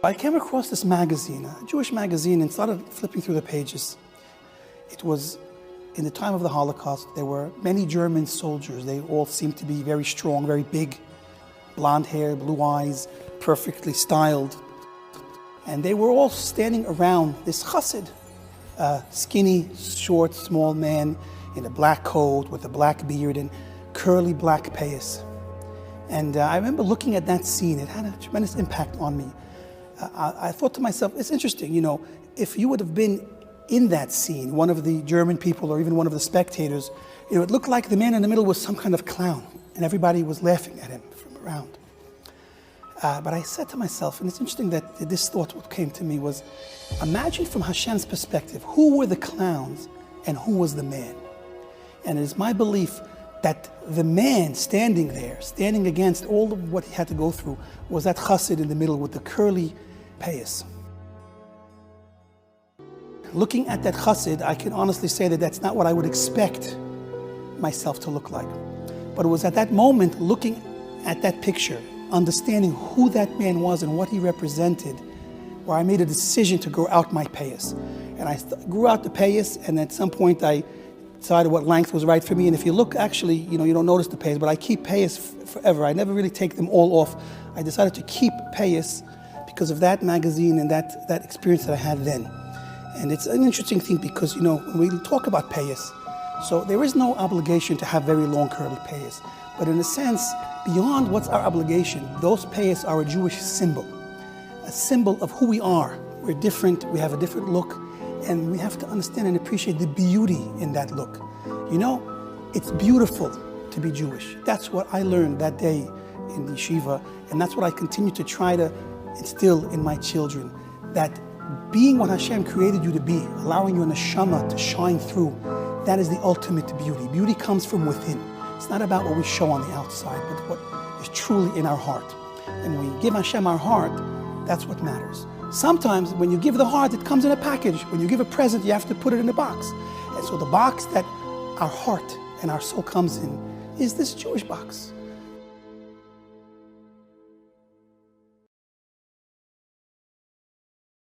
I came across this magazine, a Jewish magazine, and started flipping through the pages. It was in the time of the Holocaust. There were many German soldiers. They all seemed to be very strong, very big, blonde hair, blue eyes, perfectly styled. And they were all standing around this chassid, a skinny, short, small man in a black coat with a black beard and curly black payas. And I remember looking at that scene. It had a tremendous impact on me. I thought to myself, it's interesting, you know, if you would have been in that scene, one of the German people or even one of the spectators, you know, it looked like the man in the middle was some kind of clown and everybody was laughing at him from around. But I said to myself, and it's interesting that this thought what came to me was, imagine from Hashem's perspective, who were the clowns and who was the man? And it is my belief that the man standing there, standing against all of what he had to go through, was that chassid in the middle with the curly payas. Looking at that chassid, I can honestly say that that's not what I would expect myself to look like. But it was at that moment, looking at that picture, understanding who that man was and what he represented, where I made a decision to grow out my payas. And I grew out the payas, and at some point I decided what length was right for me. And if you look, actually, you know, you don't notice the payas, but I keep payas forever. I never really take them all off. I decided to keep payas because of that magazine and that experience that I had then. And it's an interesting thing because, you know, when we talk about payas, so there is no obligation to have very long curly payas. But in a sense, beyond what's our obligation, those payas are a Jewish symbol, a symbol of who we are. We're different, we have a different look, and we have to understand and appreciate the beauty in that look. You know, it's beautiful to be Jewish. That's what I learned that day in the yeshiva, and that's what I continue to try to instill in my children, that being what Hashem created you to be, allowing your neshama to shine through, that is the ultimate beauty. Beauty comes from within. It's not about what we show on the outside, but what is truly in our heart. And when we give Hashem our heart, that's what matters. Sometimes when you give the heart, it comes in a package. When you give a present, you have to put it in a box. And so the box that our heart and our soul comes in is this Jewish box.